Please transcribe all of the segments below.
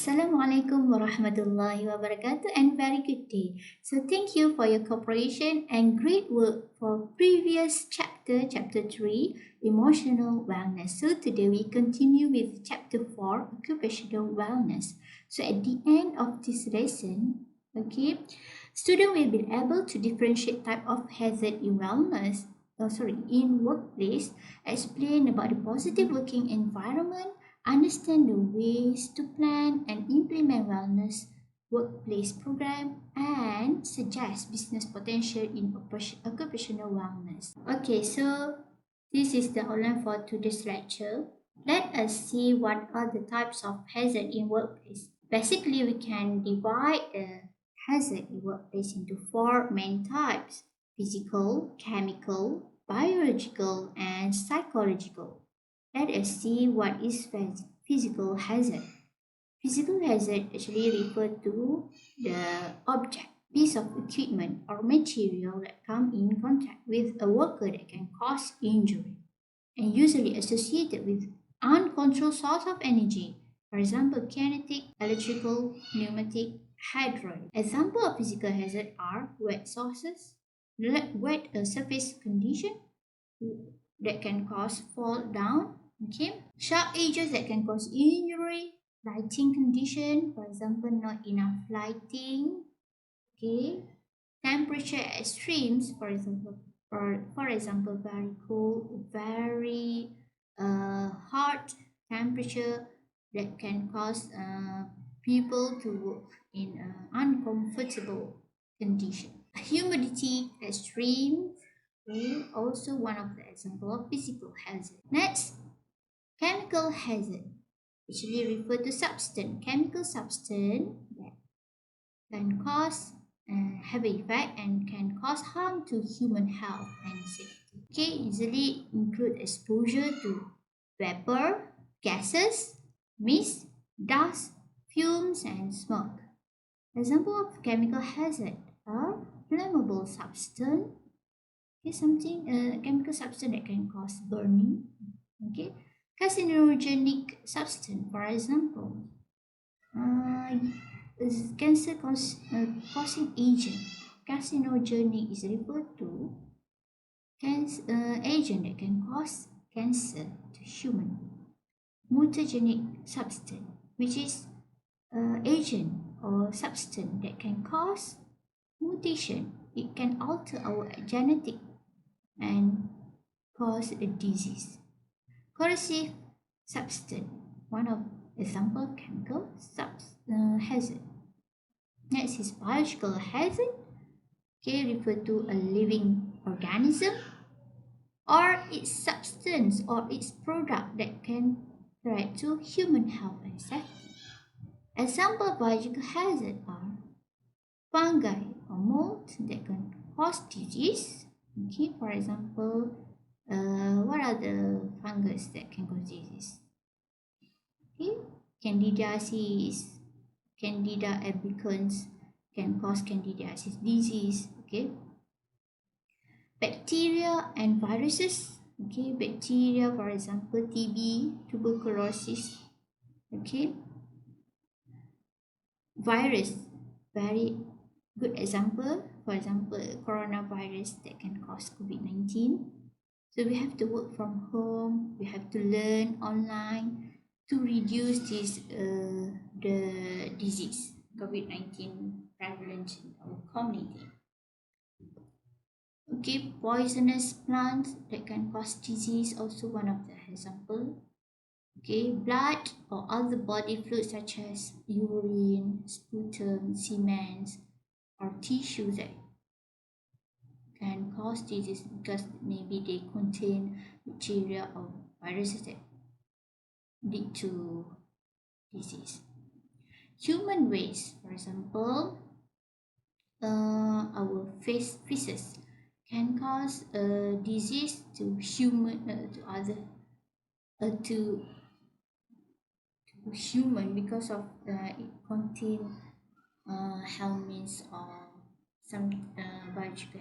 Assalamualaikum warahmatullahi wabarakatuh and very good day. So thank you for your cooperation and great work for previous chapter, chapter 3, emotional wellness. So today we continue with chapter 4, occupational wellness. So at the end of this lesson, student will be able to differentiate type of hazard in wellness, in workplace, explain about the positive working environment, understand the ways to plan and implement wellness workplace program, and suggest business potential in occupational wellness. Okay, so this is the outline for today's lecture. Let us see what are the types of hazard in workplace. Basically, we can divide the hazard in workplace into four main types: physical, chemical, biological, and psychological. Let us see what is physical hazard. Physical hazard actually refer to the object, piece of equipment or material that come in contact with a worker that can cause injury and usually associated with uncontrolled source of energy. For example, kinetic, electrical, pneumatic, hydraulic. Example of physical hazard are wet sources, wet surface condition that can cause fall down, sharp edges that can cause injury, lighting condition, for example, not enough lighting, temperature extremes, for example, very cold, very hot temperature that can cause people to work in an uncomfortable condition. Humidity extreme is also one of the example of physical hazard. Next, chemical hazard, usually refer to chemical substance that can cause have an effect and can cause harm to human health and safety. Easily include exposure to vapor, gases, mist, dust, fumes, and smoke. Example of chemical hazard are flammable substance, chemical substance that can cause burning, carcinogenic substance, for example, is cancer causing agent. Carcinogenic is referred to agent that can cause cancer to human. Mutagenic substance, which is agent or substance that can cause mutation. It can alter our genetic and cause a disease. Corrosive substance, one of example of chemical hazard. Next is biological hazard, refer to a living organism or its substance or its product that can threat to human health and safety. Example of biological hazard are fungi or mold that can cause disease. For example, what are the fungus that can cause disease? Candidiasis, Candida albicans can cause candidiasis disease. Bacteria and viruses. Bacteria, for example, TB, tuberculosis. Virus, very good example. For example, coronavirus that can cause COVID-19. So we have to work from home. We have to learn online to reduce the disease, COVID-19 prevalence in our community. Poisonous plants that can cause disease, also one of the example. Blood or other body fluids such as urine, sputum, semen, or tissues that can cause disease because maybe they contain bacteria or viruses that lead to disease. Human waste, for example, our feces can cause a disease to human because of it contain helminths or some biological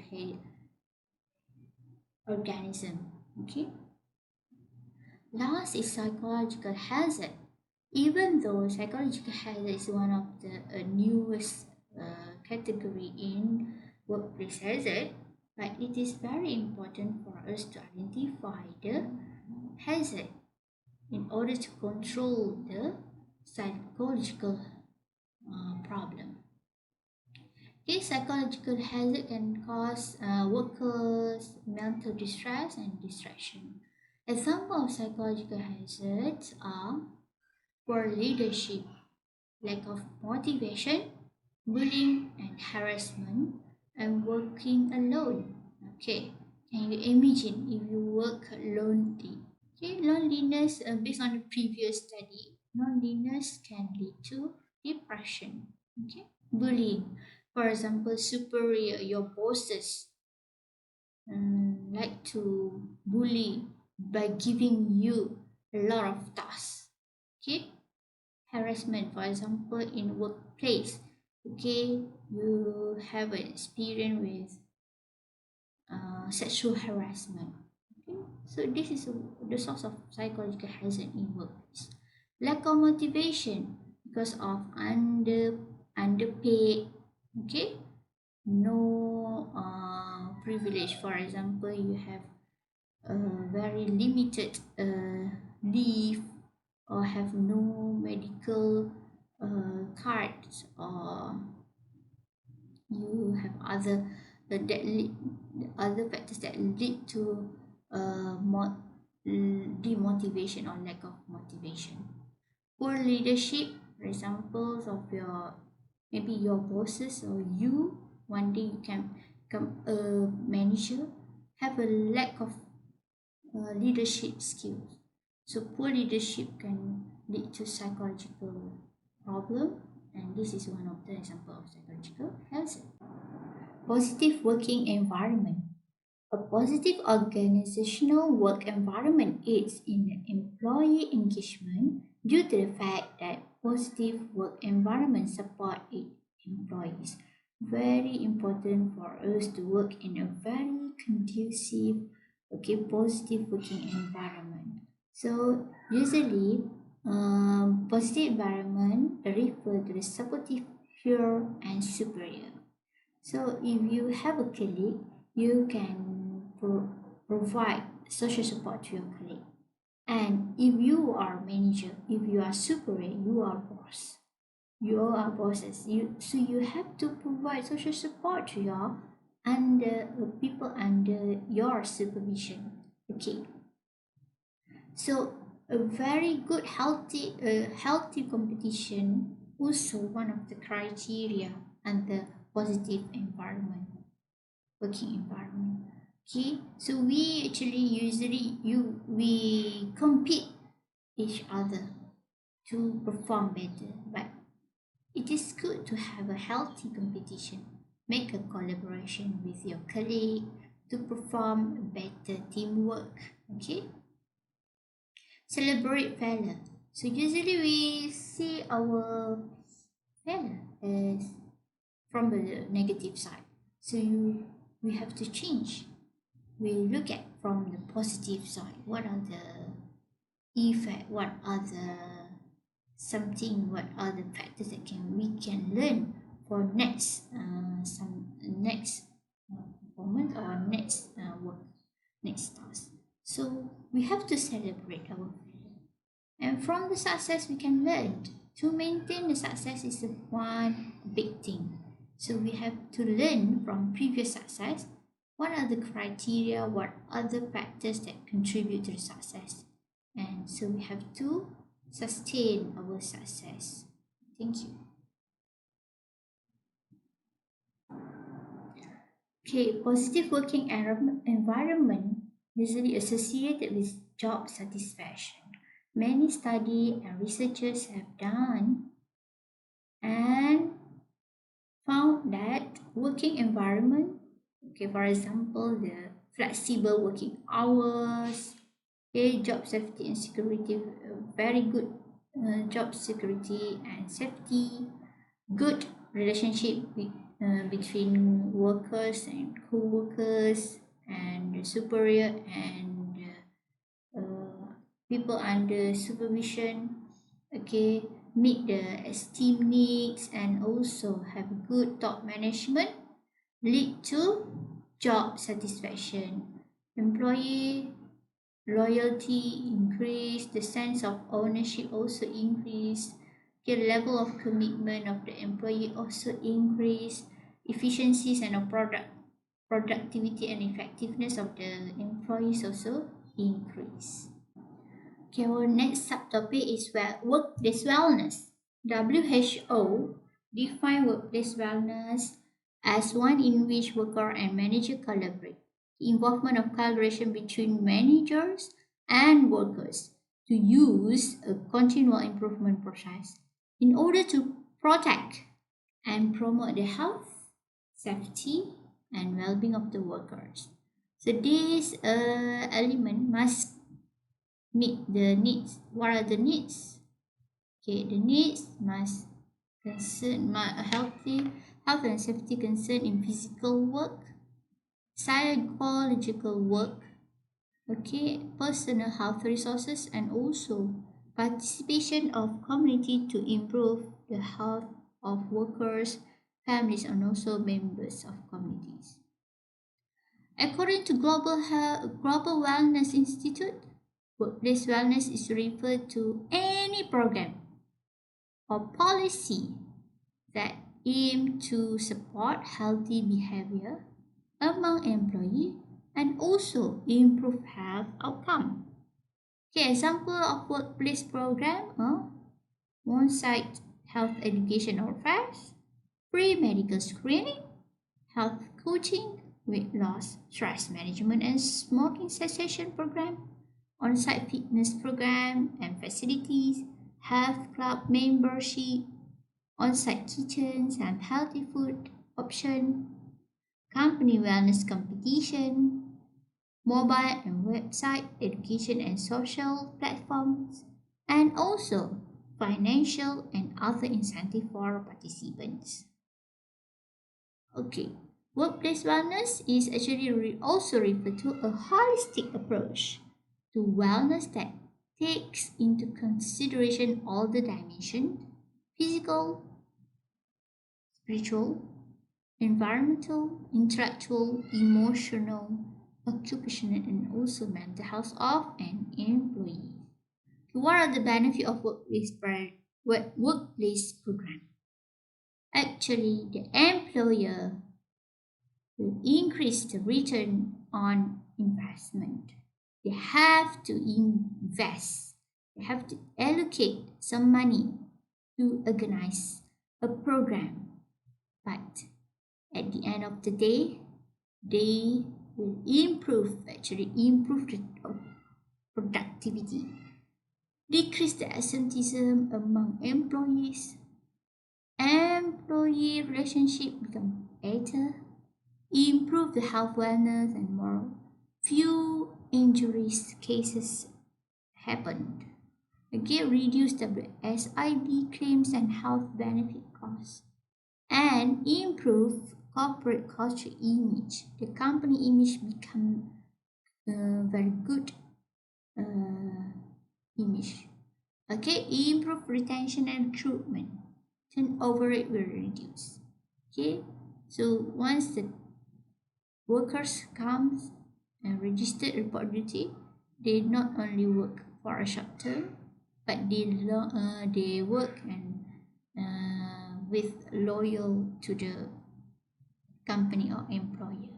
organism. Last is psychological hazard. Even though psychological hazard is one of the newest category in workplace hazard, but it is very important for us to identify the hazard in order to control the psychological problem. Okay, psychological hazard can cause workers mental distress and distraction. Examples of psychological hazards are poor leadership, lack of motivation, bullying and harassment, and working alone. Okay, can you imagine if you work lonely? Okay, loneliness, based on the previous study, loneliness can lead to depression. Okay, bullying, for example, superior, your bosses like to bully by giving you a lot of tasks. Okay, harassment, for example, in workplace. Okay, you have an experience with sexual harassment. Okay, so this is the source of psychological hazard in workplace. Lack of motivation because of underpaid. Okay, no privilege. For example, you have a very limited leave or have no medical cards, or you have other other factors that lead to demotivation or lack of motivation. Poor leadership, for examples of your maybe your bosses or you one day you can become a manager, have a lack of leadership skills. So poor leadership can lead to psychological problem, and this is one of the example of psychological hazard. Positive working environment. A positive organizational work environment aids in employee engagement due to the fact that positive work environment support employees. Very important for us to work in a very conducive, okay, positive working environment. So usually, positive environment refer to the supportive, pure, and superior. So if you have a colleague, you can provide social support to your colleague. And if you are manager, if you are superior, you are boss. You are bosses. So you have to provide social support to your under people under your supervision. Okay. So a very good healthy competition also one of the criteria and the positive environment, working environment. Okay, so we actually we compete each other to perform better, but it is good to have a healthy competition. Make a collaboration with your colleague to perform better teamwork. Okay, celebrate failure. So usually we see our failure as from the negative side. So we have to change. We look at from the positive side. What are the effect? What are the something? What are the factors that we can learn for next some next performance or next work, next task. So we have to celebrate our failure, and from the success we can learn. To maintain the success is the one big thing. So we have to learn from previous success. What are the criteria? What are the factors that contribute to the success? And so we have to sustain our success. Thank you. Okay, positive working environment usually associated with job satisfaction. Many studies and researchers have done and found that working environment, okay, for example, the flexible working hours, okay, job safety and security, very good job security and safety, good relationship between workers and co-workers and superior and people under supervision, okay, meet the esteem needs and also have good top management, lead to job satisfaction. Employee loyalty increase, the sense of ownership also increase, the level of commitment of the employee also increase, efficiencies and of productivity and effectiveness of the employees also increase. Okay, our next subtopic is workplace wellness. WHO define workplace wellness as one in which worker and manager collaborate. The involvement of collaboration between managers and workers to use a continual improvement process in order to protect and promote the health, safety, and well-being of the workers. So this element must meet the needs. What are the needs? Okay, the needs must concern healthy health and safety concern in physical work, psychological work, okay, personal health resources, and also participation of community to improve the health of workers, families, and also members of communities. According to Global Wellness Institute, workplace wellness is referred to any program or policy that aim to support healthy behavior among employees and also improve health outcome. Okay, example of workplace program are on-site health education or fairs, free medical screening, health coaching, weight loss, stress management and smoking cessation program, on-site fitness program and facilities, health club membership, on-site kitchens and healthy food option, company wellness competition, mobile and website education and social platforms, and also financial and other incentive for participants. Okay, workplace wellness is actually also referred to a holistic approach to wellness that takes into consideration all the dimensions physical, spiritual, environmental, intellectual, emotional, occupational, and also mental health of an employee. What are the benefits of workplace program? Actually, the employer will increase the return on investment. They have to invest, they have to allocate some money to organize a program. But at the end of the day, they will improve the productivity, decrease the absenteeism among employees, employee relationship become better, improve the health wellness and more few injuries cases happened. Again, reduce WSIB claims and health benefit costs and improve corporate culture image. The company image become very good image. Okay, improve retention and recruitment. Turnover rate will reduce. Okay, so once the workers comes and registered report duty, they not only work for a short term, but they work and with loyal to the company or employer.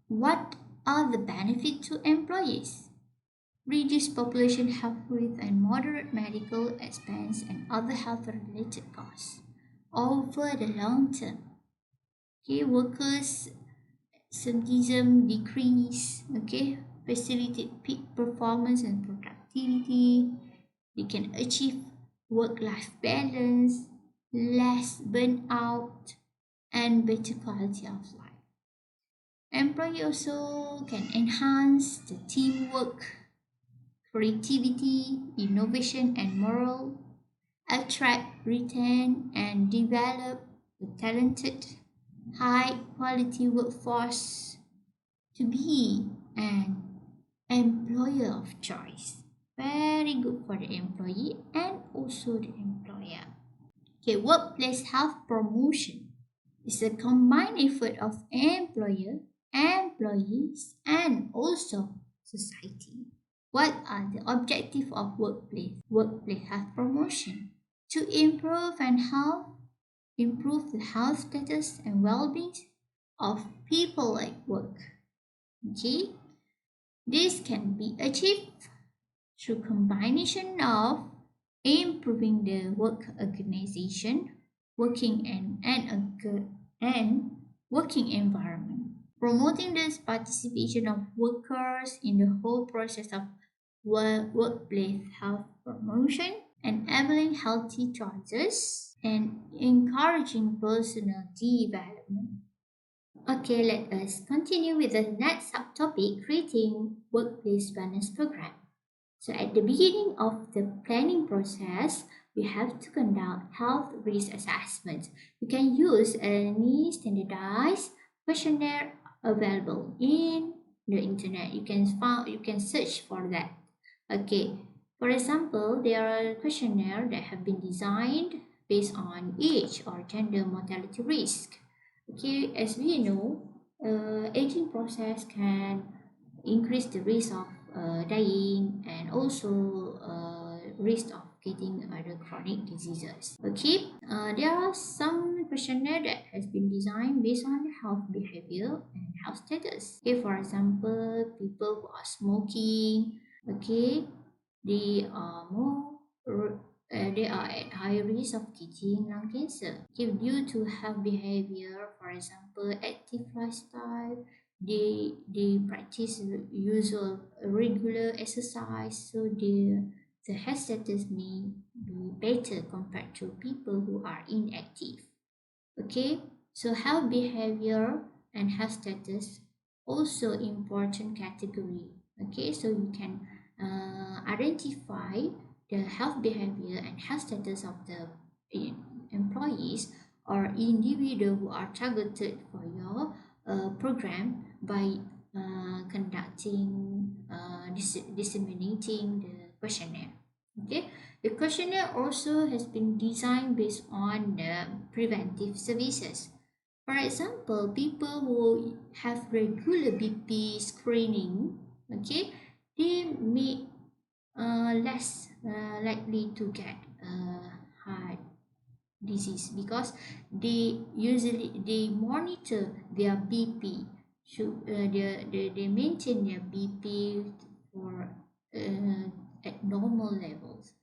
What are the benefits to employees? Reduce population health risk and moderate medical expense and other health related costs over the long term. Okay, workers absenteeism decrease, okay, facilitate peak performance and productivity. They can achieve work-life balance, less burnout, and better quality of life. Employee also can enhance the teamwork, creativity, innovation, and morale, attract, retain, and develop the talented, high-quality workforce to be an employer of choice. very good for the employee and also the employer. Okay, workplace health promotion is a combined effort of employer, employees, and also society. What are the objectives of workplace health promotion? To improve the health status and well-being of people at work. Okay, this can be achieved through combination of improving the work organization, and working environment, promoting the participation of workers in the whole process of workplace health promotion, enabling healthy choices, and encouraging personal development. Okay, let us continue with the next subtopic, creating workplace wellness program. So at the beginning of the planning process, we have to conduct health risk assessment. You can use any standardized questionnaire available in the internet. You can search for that. Okay. For example, there are questionnaires that have been designed based on age or gender mortality risk. Okay, as we know, aging process can increase the risk of dying and also risk of getting other chronic diseases. Okay, there are some questionnaire that has been designed based on health behavior and health status. Okay, for example, people who are smoking, okay, they are they are at high risk of getting lung cancer. Okay, due to health behavior, for example, active lifestyle, they practice usual regular exercise, so the health status may be better compared to people who are inactive. Okay, so health behavior and health status also important category. Okay, so you can identify the health behavior and health status of the employees or individual who are targeted for your program by disseminating the questionnaire. Okay, the questionnaire also has been designed based on the preventive services. For example, people who have regular BP screening, okay, they may less likely to get heart disease because they monitor their BP. So they maintain their BP for at normal levels.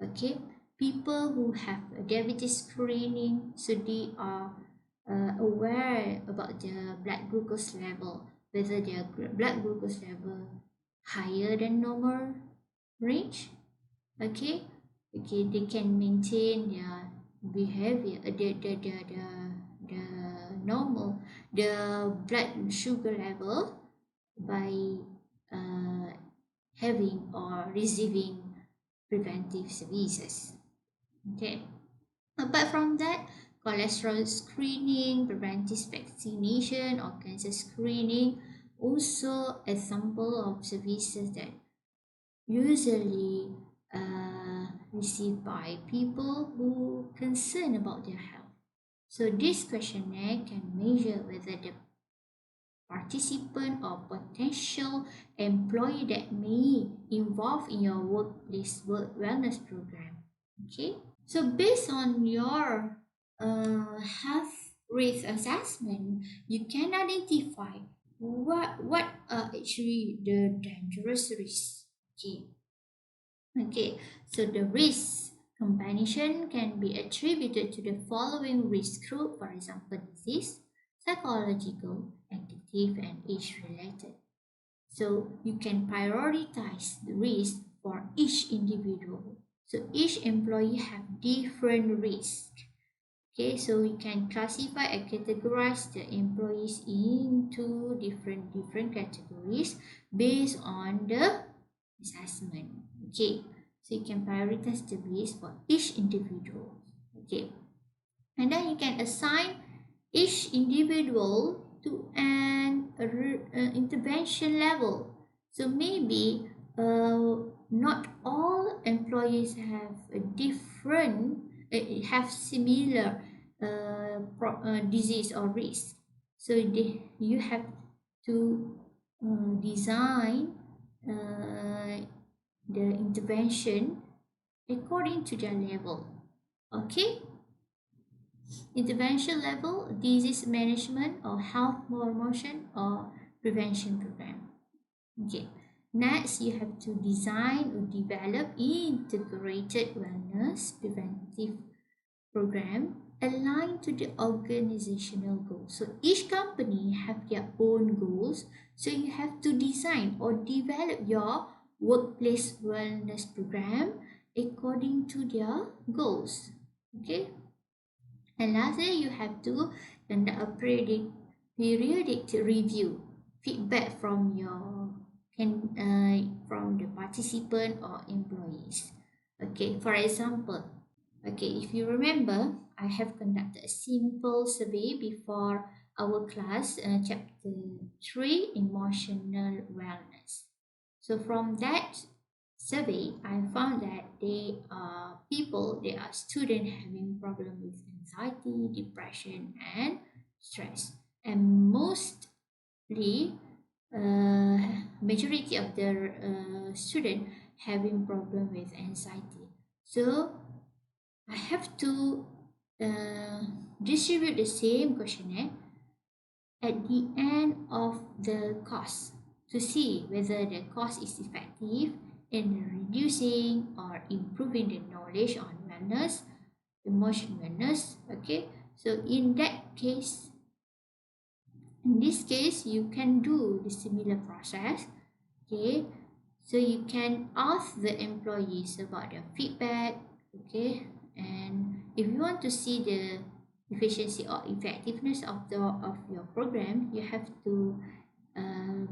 Okay, people who have a diabetes screening, so they are aware about their blood glucose level, whether their blood glucose level higher than normal range. Okay, they can maintain their behavior, the normal, the blood sugar level by uh, having or receiving preventive services. Okay, apart from that, cholesterol screening, preventive vaccination or cancer screening, also example of services that usually received by people who concern about their health. So this questionnaire can measure whether the participant or potential employee that may involve in your workplace wellness program. Okay, so based on your health risk assessment, you can identify what are actually the dangerous risks. Okay, so the risk combination can be attributed to the following risk group, for example, disease, psychological, addictive, and age-related. So you can prioritize the risk for each individual. So each employee have different risk. Okay, so we can classify and categorize the employees into different categories based on the assessment. Okay, so you can prioritize the risk for each individual. Okay, and then you can assign each individual to an intervention level. So maybe not all employees have a different, have similar disease or risk. So you have to design the intervention according to their level. Okay, intervention level, disease management or health promotion or prevention program. Okay, next you have to design or develop integrated wellness preventive program aligned to the organizational goals. So each company have their own goals. So you have to design or develop your workplace wellness program according to their goals. Okay. And lastly, you have to conduct a periodic review, feedback from your from the participant or employees. Okay, for example, okay, if you remember, I have conducted a simple survey before our class, chapter 3, emotional wellness. So from that survey, I found that they are students having problem with anxiety, depression, and stress. And mostly, majority of the student having problem with anxiety. So I have to uh, distribute the same questionnaire at the end of the course to see whether the course is effective in reducing or improving the knowledge on wellness, emotional wellness. Okay, so in this case, you can do the similar process. Okay, so you can ask the employees about their feedback. Okay, and if you want to see the efficiency or effectiveness of your program, you have to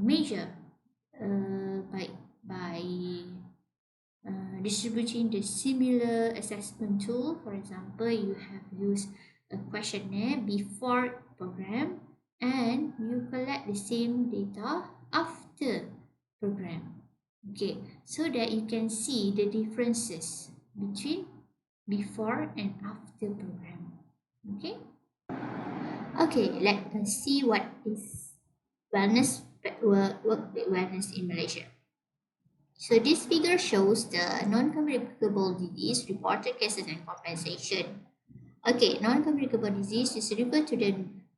measure by distributing the similar assessment tool. For example, you have used a questionnaire before program and you collect the same data after program. Okay, so that you can see the differences between before and after program. Okay. Okay, let us see what is work wellness in Malaysia. So this figure shows the non-communicable disease, reported cases and compensation. Okay, non-communicable disease is referred to the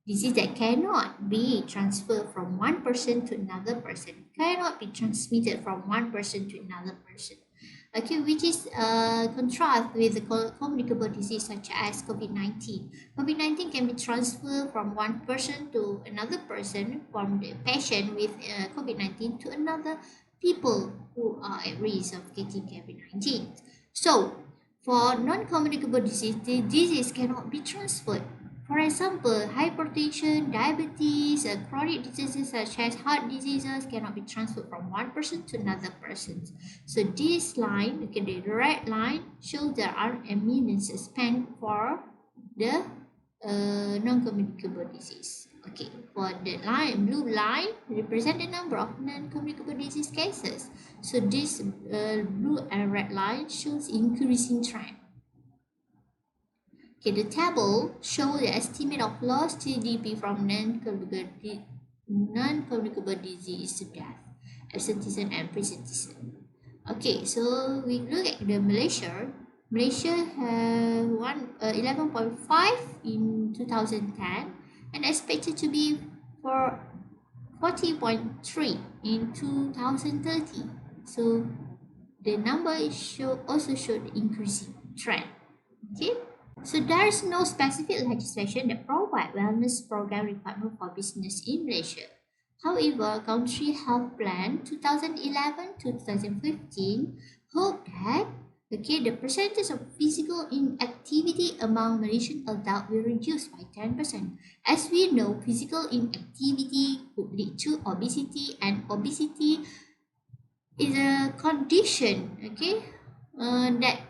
disease that cannot be transferred from one person to another person, cannot be transmitted from one person to another person. Okay, which is contrast with the communicable disease such as COVID-19. COVID-19 can be transferred from one person to another person, from the patient with COVID-19 to another people who are at risk of getting COVID-19. So, for non-communicable disease, the disease cannot be transferred. For example, hypertension, diabetes, chronic diseases such as heart diseases cannot be transferred from one person to another person. So this line, okay, the red line shows there are eminence span for the non-communicable disease. Okay, for the blue line represent the number of non-communicable disease cases. So this blue and red line shows increasing trend. Okay, the table shows the estimate of lost GDP from non-communicable disease to death, absenteeism and presenteeism. Okay, so we look at the Malaysia. Malaysia had 11.5 in 2010 and expected to be for 40.3 in 2030. So the number also showed increasing trend. Okay. So there is no specific legislation that provides wellness program requirement for business in Malaysia. However, Country Health Plan 2011-2015 hope that the percentage of physical inactivity among Malaysian adults will reduce by 10%. As we know, physical inactivity could lead to obesity, and obesity is a condition, that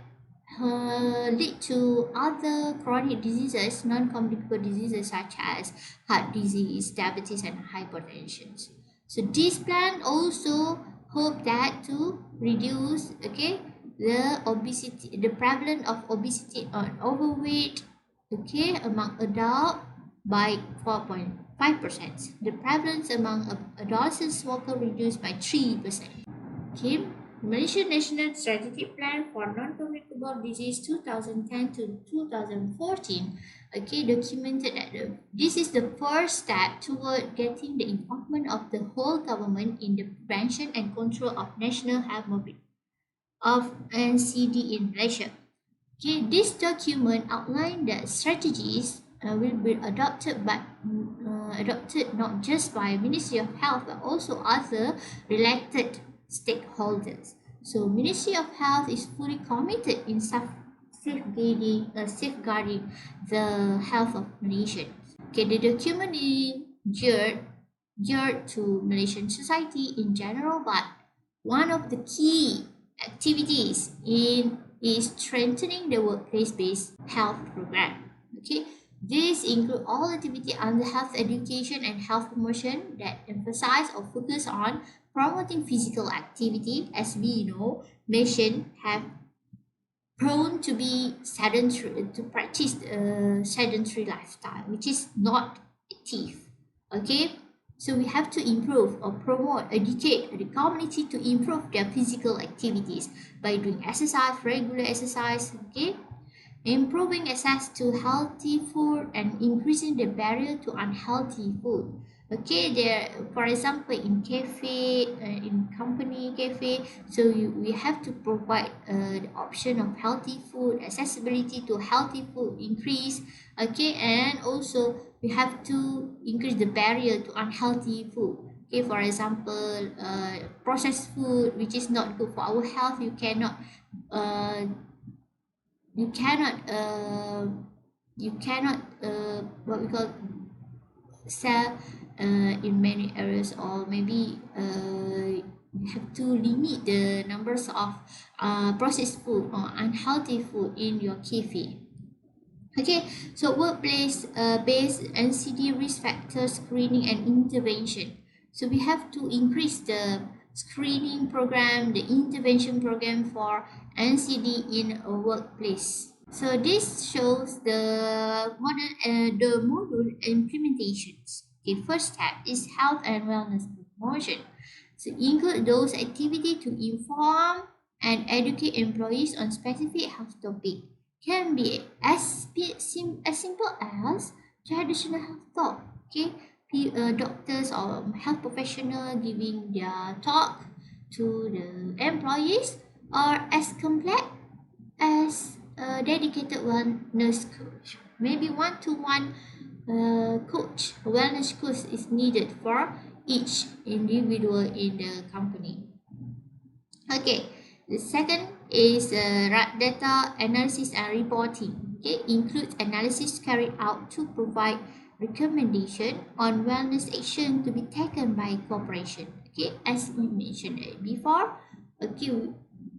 lead to other chronic diseases, non-communicable diseases such as heart disease, diabetes, and hypertension. So this plan also hope that to reduce, okay, the obesity, the prevalence of obesity or overweight, okay, among adult by 4.5%. The prevalence among adolescent smoker reduced by 3%. Okay. Malaysian National Strategic Plan for Non-Communicable Disease 2010 to 2014, okay, documented that this is the first step toward getting the involvement of the whole government in the prevention and control of national health mobility of NCD in Malaysia. Okay, this document outlined that strategies will be adopted not just by Ministry of Health but also other related stakeholders. So, Ministry of Health is fully committed in safeguarding the health of Malaysians. Okay, the document is geared to Malaysian society in general, but one of the key activities in is strengthening the workplace-based health program. Okay, this include all activity under health education and health promotion that emphasize or focus on promoting physical activity. As we know, Malaysians have prone to be sedentary, to practice a sedentary lifestyle, which is not active. Okay, so we have to improve or promote, educate the community to improve their physical activities by doing exercise, regular exercise. Okay, improving access to healthy food and increasing the barrier to unhealthy food. Okay, there, for example, in cafe, in company cafe, so we have to provide the option of healthy food, accessibility to healthy food increase. Okay, and also we have to increase the barrier to unhealthy food. Okay, for example, processed food which is not good for our health, uh, you cannot what we call sell in many areas, or maybe you have to limit the numbers of processed food or unhealthy food in your cafe. Okay, so workplace based NCD risk factor screening and intervention. So we have to increase the screening program, the intervention program for NCD in a workplace. So this shows the module implementations. Okay, first step is health and wellness promotion. So include those activities to inform and educate employees on specific health topic. Can be as simple as traditional health talk. Okay, doctors or health professional giving their talk to the employees, or as complex as a dedicated wellness coach. Maybe one-to-one wellness coach is needed for each individual in the company. Okay, the second is data analysis and reporting. Okay, includes analysis carried out to provide recommendation on wellness action to be taken by corporation. Okay, as we mentioned before, okay,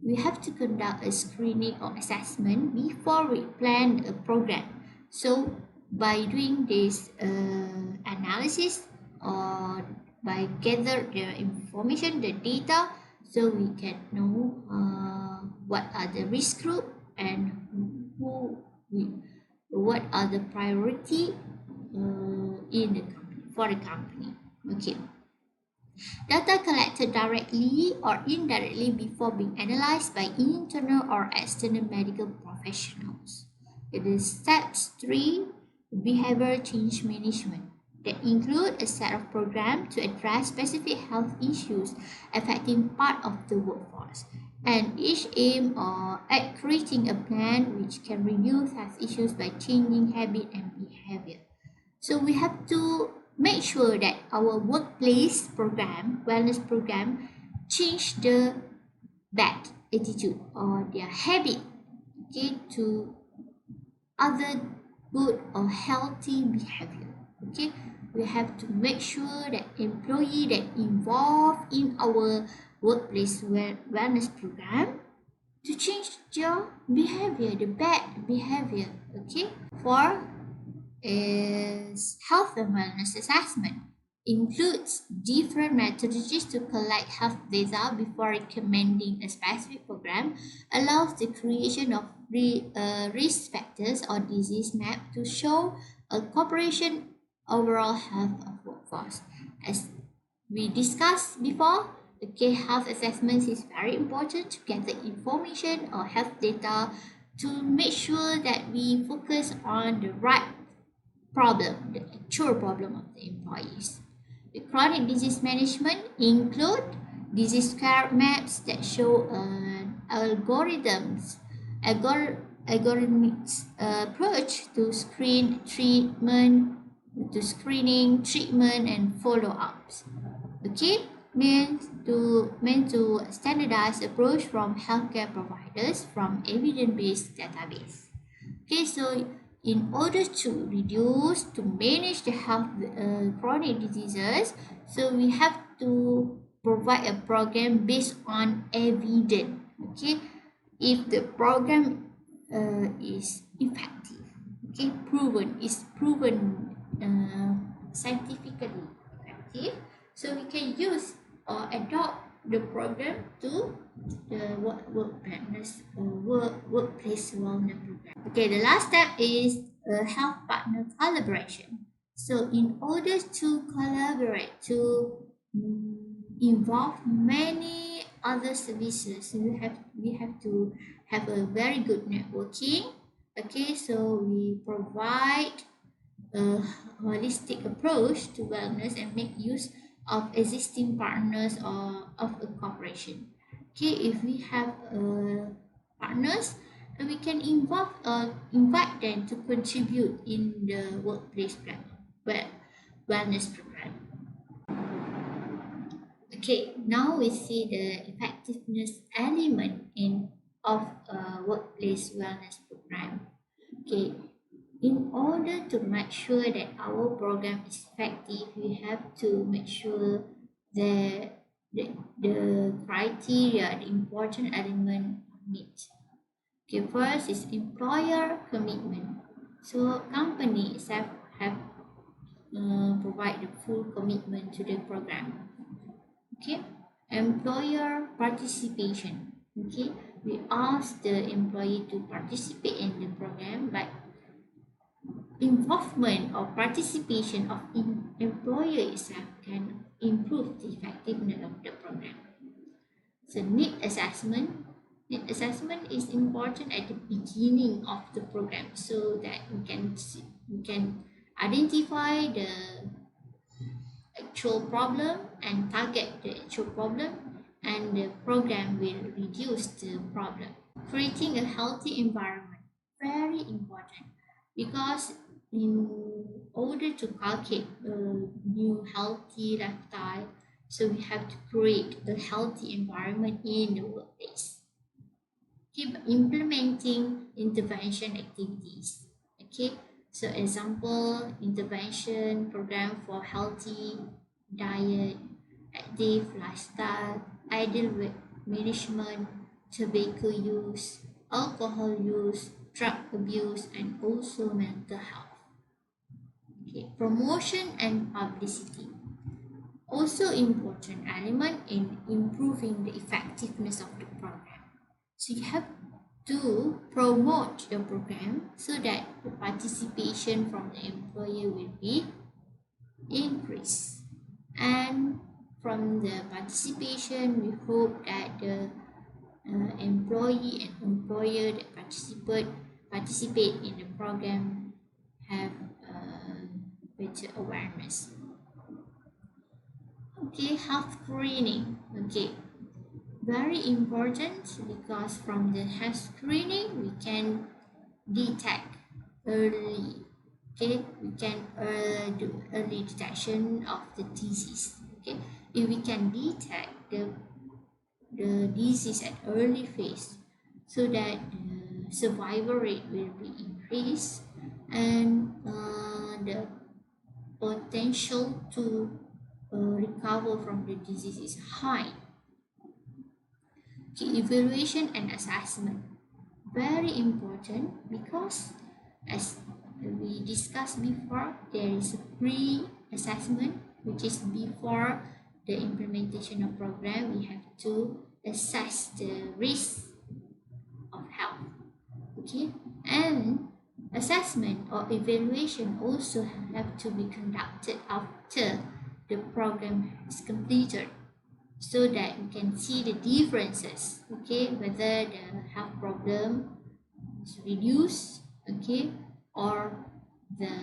we have to conduct a screening or assessment before we plan a program. So by doing this analysis, or by gather the information, the data, so we can know what are the risk group and who we, what are the priority in the company, for the company. Okay, data collected directly or indirectly before being analyzed by internal or external medical professionals. It is steps 3, behavior change management, that include a set of programs to address specific health issues affecting part of the workforce, and each aim at creating a plan which can reduce health issues by changing habit and behavior. So we have to make sure that our workplace program, wellness program, change the bad attitude or their habit, okay, to other good or healthy behavior. Okay, we have to make sure that employee that involved in our workplace wellness program to change their behavior, the bad behavior. Okay, for is health and wellness assessment. includes different methodologies to collect health data before recommending a specific program, allows the creation of risk factors or disease map to show a corporation overall health of workforce. As we discussed before, okay, health assessments is very important to get the information or health data to make sure that we focus on the right problem, the actual problem of the employees. The chronic disease management include disease care maps that show algorithmic approach to screening, treatment, and follow-ups. Okay, meant to standardize approach from healthcare providers from evidence-based database. Okay, so in order to reduce, to manage the health chronic diseases, so we have to provide a program based on evidence. Okay, if the program is effective, okay, proven scientifically effective, so we can use or adopt the program to the workplace wellness program. Okay, the last step is health partner collaboration. So in order to collaborate, to involve many other services, we have to have a very good networking. Okay, so we provide a holistic approach to wellness and make use of existing partners or of a corporation. Okay, if we have partners, we can invite them to contribute in the workplace plan, wellness program. Okay, now we see the effectiveness element of a workplace wellness program. Okay, in order to make sure that our program is effective, we have to make sure that the criteria, the important element meet. Okay, first is employer commitment. So companies have provide the full commitment to the program. Okay, employer participation. Okay, we ask the employee to participate in the program, but involvement or participation of employer itself can improve the effectiveness of the program. So need assessment. Need assessment is important at the beginning of the program so that we can identify the actual problem and target the actual problem, and the program will reduce the problem. Creating a healthy environment, very important, because in order to calculate a new healthy lifestyle, so we have to create a healthy environment in the workplace. Keep implementing intervention activities. Okay, so example, intervention program for healthy diet, active lifestyle, ideal weight management, tobacco use, alcohol use, drug abuse, and also mental health. Okay, promotion and publicity. Also important element in improving the effectiveness of the program. So you have to promote your program so that the participation from the employer will be increased. And from the participation, we hope that the employee and employer that participate in the program have better awareness. Okay, health screening. Okay, very important, because from the health screening we can detect early. Okay, we can do early detection of the disease. Okay, if we can detect the disease at early phase, so that the survival rate will be increased, and the potential to recover from the disease is high. Okay, evaluation and assessment, very important, because as we discussed before, there is a pre-assessment which is before the implementation of program, we have to assess the risk of health. Okay, and assessment or evaluation also have to be conducted after the program is completed, so that we can see the differences, okay, whether the health problem is reduced, okay, or the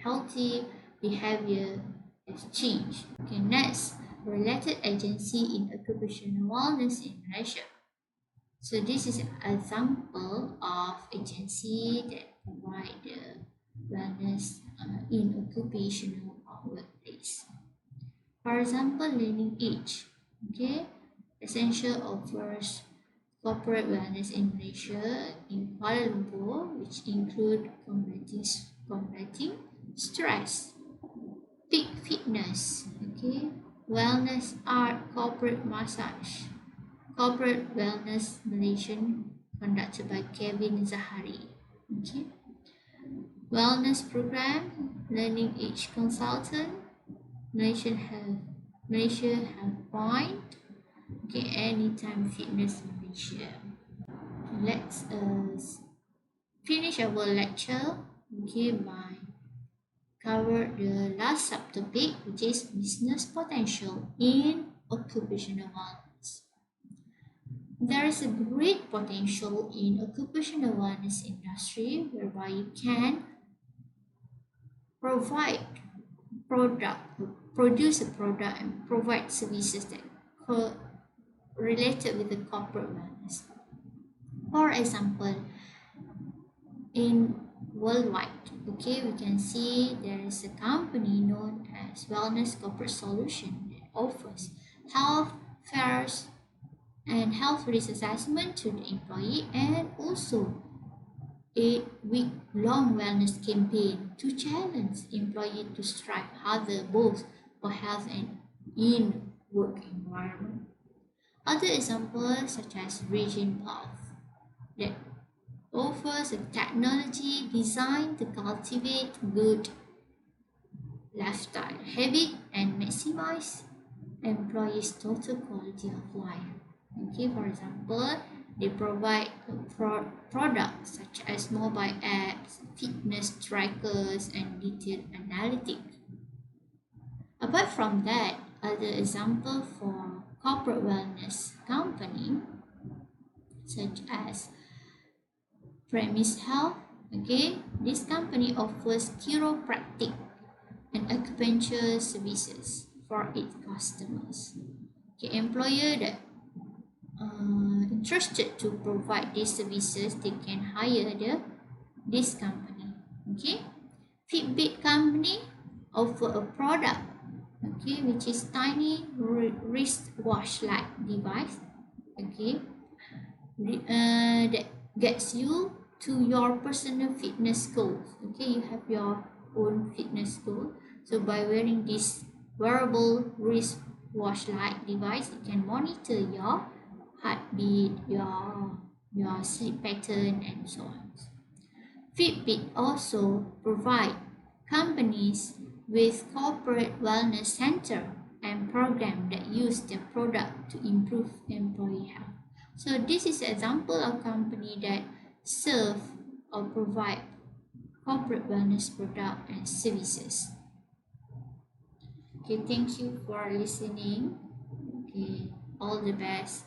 healthy behavior is changed. Okay, next, related agency in occupational wellness in Malaysia. So this is an example of agency that provide the wellness in occupational workplace. For example, Learning Age. Okay, Essential offers corporate wellness in Malaysia in Kuala Lumpur, which include combating stress, peak fitness, okay, wellness art, corporate massage, corporate wellness Malaysian conducted by Kevin Zahari. Okay, wellness program, Learning Age consultant, Malaysia Health Point, okay, Anytime Fitness Malaysia. Let's finish our lecture, okay, by cover the last subtopic, which is business potential in occupational wellness. There is a great potential in occupational wellness industry whereby you can produce a product and provide services that related with the corporate wellness. For example, in worldwide, okay, we can see there is a company known as Wellness Corporate Solution that offers health fairs and health risk assessment to the employee, and also a week-long wellness campaign to challenge employee to strive harder both for health and in work environment. Other examples such as Region Path that offers a technology designed to cultivate good lifestyle habit and maximize employees' total quality of life. Okay, for example, they provide products such as mobile apps, fitness trackers, and detailed analytics. Apart from that, other example for corporate wellness company such as Premise Health. Okay, this company offers chiropractic and acupuncture services for its customers. Okay, employer that interested to provide these services, they can hire this company. Okay, Fitbit company offer a product, okay, which is tiny wristwatch-like device, okay, that gets you to your personal fitness goals. Okay, you have your own fitness goal. So by wearing this wearable wristwatch-like device, it can monitor your heartbeat, your sleep pattern, and so on. Fitbit also provide companies with corporate wellness center and program that use their product to improve employee health. So this is an example of company that serve or provide corporate wellness product and services. Okay, thank you for listening. Okay, all the best.